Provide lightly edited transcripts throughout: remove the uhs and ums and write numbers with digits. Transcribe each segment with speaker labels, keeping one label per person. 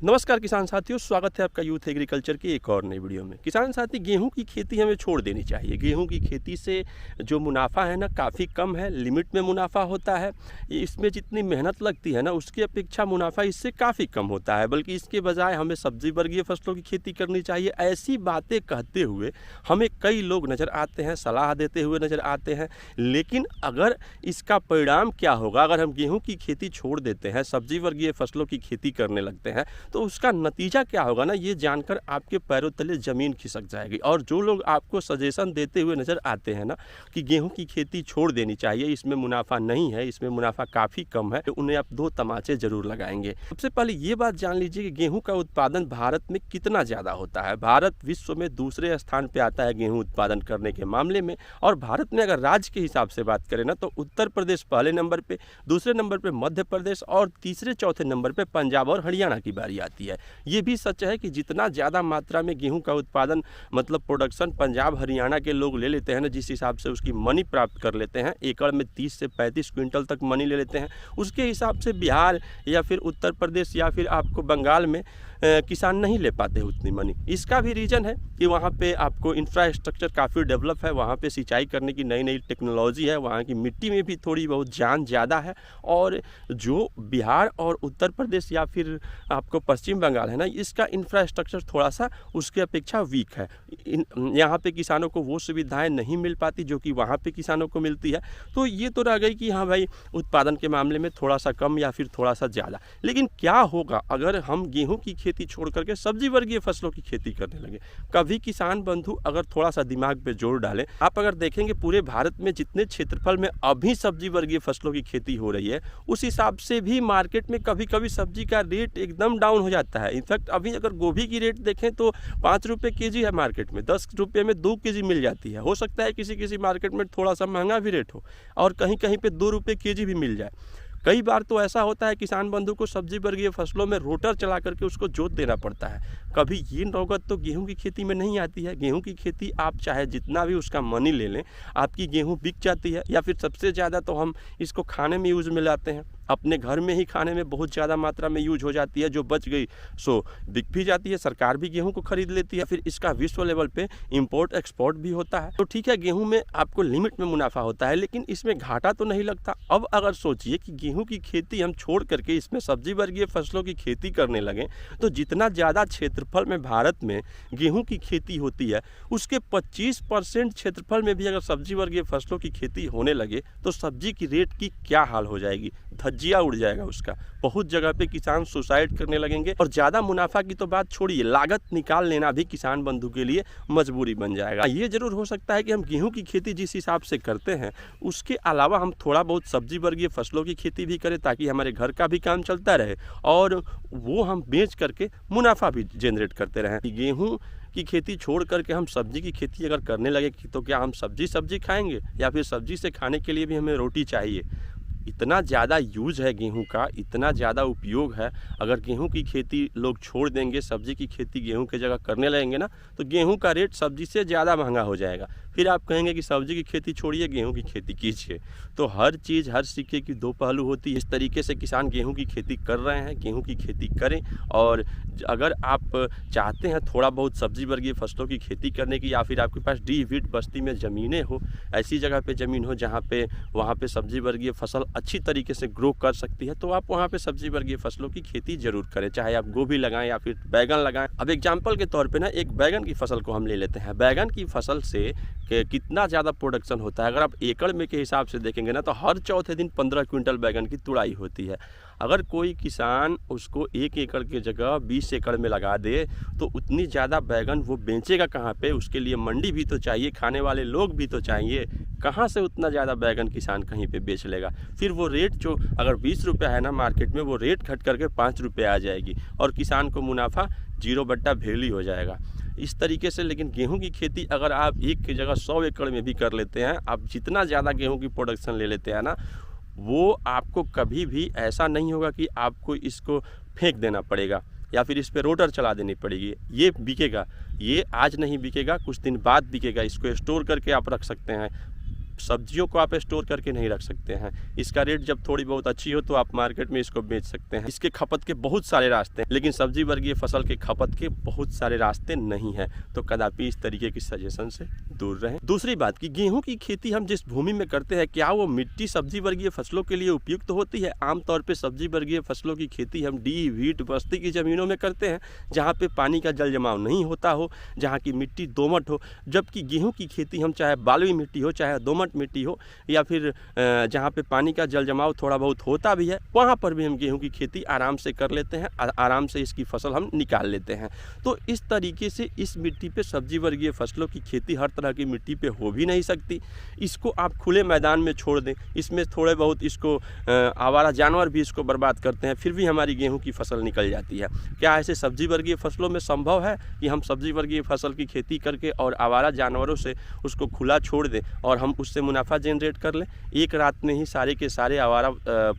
Speaker 1: नमस्कार किसान साथियों, स्वागत है आपका यूथ एग्रीकल्चर की एक और नई वीडियो में। किसान साथी, गेहूं की खेती हमें छोड़ देनी चाहिए। गेहूं की खेती से जो मुनाफा है ना, काफ़ी कम है, लिमिट में मुनाफा होता है। इसमें जितनी मेहनत लगती है ना, उसकी अपेक्षा मुनाफा इससे काफ़ी कम होता है। बल्कि इसके बजाय हमें सब्जी वर्गीय फसलों की खेती करनी चाहिए। ऐसी बातें कहते हुए हमें कई लोग नज़र आते हैं, सलाह देते हुए नज़र आते हैं। लेकिन अगर इसका परिणाम क्या होगा, अगर हम गेहूँ की खेती छोड़ देते हैं, सब्जी वर्गीय फसलों की खेती करने लगते हैं, तो उसका नतीजा क्या होगा ना, ये जानकर आपके पैरों तले ज़मीन खिसक जाएगी। और जो लोग आपको सजेशन देते हुए नज़र आते हैं ना कि गेहूं की खेती छोड़ देनी चाहिए, इसमें मुनाफा नहीं है, इसमें मुनाफा काफ़ी कम है, तो उन्हें आप दो तमाचे ज़रूर लगाएंगे। सबसे पहले ये बात जान लीजिए कि गेहूं का उत्पादन भारत में कितना ज़्यादा होता है। भारत विश्व में दूसरे स्थान पर आता है गेहूँ उत्पादन करने के मामले में। और भारत में अगर राज्य के हिसाब से बात करें ना, तो उत्तर प्रदेश पहले नंबर पर, दूसरे नंबर पर मध्य प्रदेश और तीसरे चौथे नंबर पर पंजाब और हरियाणा की बारी आती है। ये भी सच है कि जितना ज़्यादा मात्रा में गेहूं का उत्पादन मतलब प्रोडक्शन पंजाब हरियाणा के लोग ले लेते हैं ना, जिस हिसाब से उसकी मनी प्राप्त कर लेते हैं, एकड़ में 30 से 35 क्विंटल तक मनी ले लेते हैं, उसके हिसाब से बिहार या फिर उत्तर प्रदेश या फिर आपको बंगाल में किसान नहीं ले पाते उतनी मनी। इसका भी रीज़न है कि वहाँ पे आपको इंफ्रास्ट्रक्चर काफ़ी डेवलप है, वहाँ पे सिंचाई करने की नई नई टेक्नोलॉजी है, वहाँ की मिट्टी में भी थोड़ी बहुत जान ज़्यादा है। और जो बिहार और उत्तर प्रदेश या फिर आपको पश्चिम बंगाल है ना, इसका इंफ्रास्ट्रक्चर थोड़ा सा उसके अपेक्षा वीक है। यहाँ पे किसानों को वो सुविधाएं नहीं मिल पाती जो कि वहाँ पे किसानों को मिलती है। तो ये तो रह गई कि हाँ भाई, उत्पादन के मामले में थोड़ा सा कम या फिर थोड़ा सा ज़्यादा। लेकिन क्या होगा अगर हम गेहूँ की खेती छोड़ करके सब्जी वर्गीय फसलों की खेती करने लगे? कभी किसान बंधु अगर थोड़ा सा दिमाग पे जोर डालें, आप अगर देखेंगे पूरे भारत में जितने क्षेत्रफल में अभी सब्जी वर्गीय फसलों की खेती हो रही है, उस हिसाब से भी मार्केट में कभी कभी सब्जी का रेट एकदम डाउन हो जाता है। इनफैक्ट अभी अगर गोभी की रेट देखें तो 5 रुपये केजी है मार्केट में, 10 रुपये में 2 केजी मिल जाती है। हो सकता है किसी किसी मार्केट में थोड़ा सा महंगा भी रेट हो और कहीं कहीं पे 2 रुपये केजी भी मिल जाए। कई बार तो ऐसा होता है किसान बंधु को सब्जी वर्गीय फसलों में रोटर चला करके उसको जोत देना पड़ता है। कभी ये नौबत तो गेहूं की खेती में नहीं आती है। गेहूं की खेती आप चाहे जितना भी उसका मनी ले लें, आपकी गेहूं बिक जाती है। या फिर सबसे ज़्यादा तो हम इसको खाने में यूज़ में लाते हैं, अपने घर में ही खाने में बहुत ज़्यादा मात्रा में यूज हो जाती है। जो बच गई सो बिक भी जाती है, सरकार भी गेहूं को खरीद लेती है। फिर इसका विश्व लेवल पे इंपोर्ट एक्सपोर्ट भी होता है। तो ठीक है, गेहूं में आपको लिमिट में मुनाफा होता है, लेकिन इसमें घाटा तो नहीं लगता। अब अगर सोचिए कि गेहूं की खेती हम छोड़ करके इसमें सब्जी वर्गीय फसलों की खेती करने लगें, तो जितना ज़्यादा क्षेत्रफल में भारत में गेहूँ की खेती होती है, उसके 25% क्षेत्रफल में भी अगर सब्जी वर्गीय फसलों की खेती होने लगे तो सब्जी की रेट की क्या हाल हो जाएगी, धज्जिया उड़ जाएगा उसका। बहुत जगह पे किसान सुसाइड करने लगेंगे। और ज़्यादा मुनाफा की तो बात छोड़िए, लागत निकाल लेना भी किसान बंधु के लिए मजबूरी बन जाएगा। ये जरूर हो सकता है कि हम गेहूं की खेती जिस हिसाब से करते हैं, उसके अलावा हम थोड़ा बहुत सब्जी वर्गीय फसलों की खेती भी करें, ताकि हमारे घर का भी काम चलता रहे और वो हम बेच करके मुनाफा भी जनरेट करते रहें। गेहूँ की खेती छोड़ करके हम सब्जी की खेती अगर करने लगे तो क्या हम सब्जी खाएंगे, या फिर सब्जी से खाने के लिए भी हमें रोटी चाहिए? इतना ज़्यादा यूज है गेहूं का, इतना ज़्यादा उपयोग है। अगर गेहूं की खेती लोग छोड़ देंगे, सब्जी की खेती गेहूं की जगह करने लगेंगे ना, तो गेहूं का रेट सब्जी से ज़्यादा महंगा हो जाएगा। फिर आप कहेंगे कि सब्जी की खेती छोड़िए, गेहूं की खेती कीजिए। तो हर चीज़, हर सिक्के की दो पहलू होती है। इस तरीके से किसान गेहूं की खेती कर रहे हैं, गेहूं की खेती करें। और अगर आप चाहते हैं थोड़ा बहुत सब्जी वर्गीय फसलों की खेती करने की, या फिर आपके पास डी वीट बस्ती में ज़मीनें हो, ऐसी जगह पे ज़मीन हो जहाँ पे वहाँ पे सब्जी वर्गीय फसल अच्छी तरीके से ग्रो कर सकती है, तो आप वहाँ पे सब्जी वर्गीय फसलों की खेती जरूर करें। चाहे आप गोभी लगाएं या फिर बैगन लगाएं। अब एग्जाम्पल के तौर पे ना, एक बैगन की फसल को हम ले लेते हैं। बैगन की फसल से कितना ज़्यादा प्रोडक्शन होता है, अगर आप एकड़ में के हिसाब से देखेंगे ना, तो हर चौथे दिन 15 क्विंटल बैगन की तुड़ाई होती है। अगर कोई किसान उसको 1 एकड़ की जगह 20 एकड़ में लगा दे, तो उतनी ज़्यादा बैगन वो बेचेगा कहाँ पे? उसके लिए मंडी भी तो चाहिए, खाने वाले लोग भी तो चाहिए। कहाँ से उतना ज़्यादा बैगन किसान कहीं पे बेच लेगा? फिर वो रेट जो अगर 20 रुपये है ना मार्केट में, वो रेट घट करके 5 रुपये आ जाएगी और किसान को मुनाफा 0/भेली हो जाएगा। इस तरीके से। लेकिन गेहूं की खेती अगर आप एक की जगह 100 एकड़ में भी कर लेते हैं, आप जितना ज़्यादा गेहूं की प्रोडक्शन ले लेते हैं ना, वो आपको कभी भी ऐसा नहीं होगा कि आपको इसको फेंक देना पड़ेगा या फिर इस पे रोटर चला देनी पड़ेगी। ये बिकेगा, ये आज नहीं बिकेगा, कुछ दिन बाद बिकेगा। इसको स्टोर करके आप रख सकते हैं, सब्जियों को आप स्टोर करके नहीं रख सकते हैं। इसका रेट जब थोड़ी बहुत अच्छी हो तो आप मार्केट में इसको बेच सकते हैं। इसके खपत के बहुत सारे रास्ते हैं, लेकिन सब्जी वर्गीय फसल के खपत के बहुत सारे रास्ते नहीं हैं। तो कदापि इस तरीके की सजेशन से दूर रहें। दूसरी बात कि गेहूं की खेती हम जिस भूमि में करते हैं, क्या वो मिट्टी सब्जी वर्गीय फसलों के लिए उपयुक्त होती है? आमतौर पर सब्जी वर्गीय फसलों की खेती हम डी, व्हीट, बस्ती की ज़मीनों में करते हैं, जहाँ पे पानी का जल जमाव नहीं होता हो, जहाँ की मिट्टी दोमट हो। जबकि गेहूं की खेती हम चाहे बालुई मिट्टी हो, चाहे दोमट मिट्टी हो, या फिर जहाँ पे पानी का जल जमाव थोड़ा बहुत होता भी है, वहाँ पर भी हम गेहूं की खेती आराम से कर लेते हैं, आराम से इसकी फसल हम निकाल लेते हैं। तो इस तरीके से इस मिट्टी पे सब्जी वर्गीय फसलों की खेती हर तरह की मिट्टी पे हो भी नहीं सकती। इसको आप खुले मैदान में छोड़ दें, इसमें थोड़े बहुत इसको आवारा जानवर भी इसको बर्बाद करते हैं, फिर भी हमारी गेहूं की फसल निकल जाती है। क्या ऐसे सब्जी वर्गीय फसलों में संभव है कि हम सब्जी वर्गीय फसल की खेती करके और आवारा जानवरों से उसको खुला छोड़ दें और हम उससे मुनाफा जनरेट कर लें? एक रात में ही सारे के सारे आवारा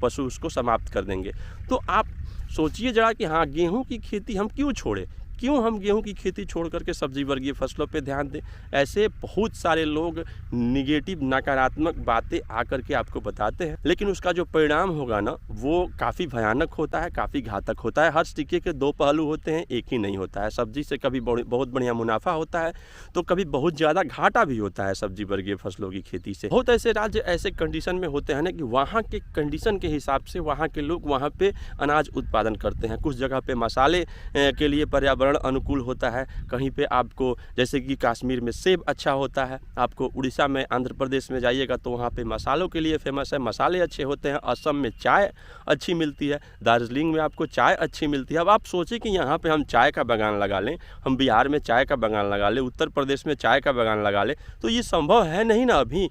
Speaker 1: पशु उसको समाप्त कर देंगे। तो आप सोचिए जरा कि हाँ, गेहूं की खेती हम क्यों छोड़ें? क्यों हम गेहूं की खेती छोड़ करके सब्जी वर्गीय फसलों पे ध्यान दें? ऐसे बहुत सारे लोग निगेटिव, नकारात्मक बातें आकर के आपको बताते हैं, लेकिन उसका जो परिणाम होगा ना, वो काफ़ी भयानक होता है, काफ़ी घातक होता है। हर सिक्के के दो पहलू होते हैं, एक ही नहीं होता है। सब्जी से कभी बहुत बढ़िया मुनाफा होता है तो कभी बहुत ज़्यादा घाटा भी होता है सब्जी वर्गीय फसलों की खेती से। बहुत ऐसे राज्य ऐसे कंडीशन में होते हैं ना कि वहाँ के कंडीशन के हिसाब से वहाँ के लोग वहाँ पे अनाज उत्पादन करते हैं। कुछ जगह पे मसाले के लिए पर्यावरण अनुकूल होता है, कहीं पे आपको जैसे कि कश्मीर में सेब अच्छा होता है, आपको उड़ीसा में, आंध्र प्रदेश में जाइएगा तो वहाँ पे मसालों के लिए फेमस है, मसाले अच्छे होते हैं। असम में चाय अच्छी मिलती है, दार्जिलिंग में आपको चाय अच्छी मिलती है। अब आप सोचिए कि यहाँ पे हम चाय का बागान लगा लें, हम बिहार में चाय का बागान लगा लें, उत्तर प्रदेश में चाय का बागान लगा लें, तो ये संभव है नहीं ना। अभी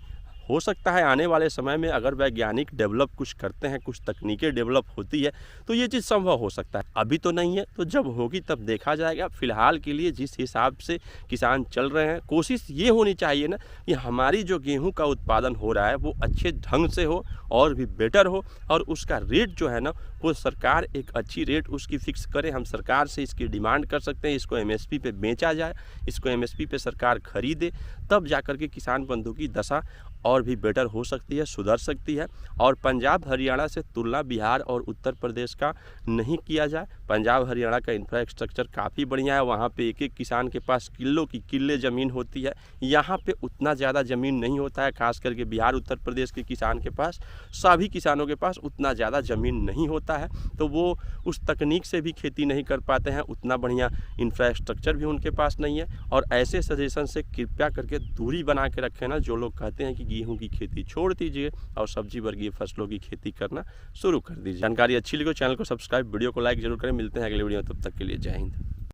Speaker 1: हो सकता है आने वाले समय में अगर वैज्ञानिक डेवलप कुछ करते हैं, कुछ तकनीकें डेवलप होती है तो ये चीज़ संभव हो सकता है। अभी तो नहीं है, तो जब होगी तब देखा जाएगा। फिलहाल के लिए जिस हिसाब से किसान चल रहे हैं, कोशिश ये होनी चाहिए ना कि हमारी जो गेहूं का उत्पादन हो रहा है वो अच्छे ढंग से हो और भी बेटर हो, और उसका रेट जो है ना वो सरकार एक अच्छी रेट उसकी फिक्स करे। हम सरकार से इसकी डिमांड कर सकते हैं, इसको एमएसपी पे बेचा जाए, इसको एमएसपी पे सरकार खरीदे, तब जाकर के किसान बंधु की दशा और भी बेटर हो सकती है, सुधर सकती है। और पंजाब हरियाणा से तुलना बिहार और उत्तर प्रदेश का नहीं किया जाए। पंजाब हरियाणा का इंफ्रास्ट्रक्चर काफ़ी बढ़िया है, वहाँ पे एक एक किसान के पास किल्लों की किल्ले ज़मीन होती है। यहाँ पे उतना ज़्यादा ज़मीन नहीं होता है, खास करके बिहार उत्तर प्रदेश के किसान के पास, सभी किसानों के पास उतना ज़्यादा ज़मीन नहीं होता है, तो वो उस तकनीक से भी खेती नहीं कर पाते हैं, उतना बढ़िया इंफ्रास्ट्रक्चर भी उनके पास नहीं है। और ऐसे सजेशन से कृपया करके दूरी बना के रखें ना, जो लोग कहते हैं कि गेहूं की खेती छोड़ दीजिए और सब्जी वर्गीय फसलों की खेती करना शुरू कर दीजिए। जानकारी अच्छी लगी तो चैनल को सब्सक्राइब, वीडियो को लाइक जरूर करें। मिलते हैं अगले वीडियो में, तब तक के लिए जय हिंद।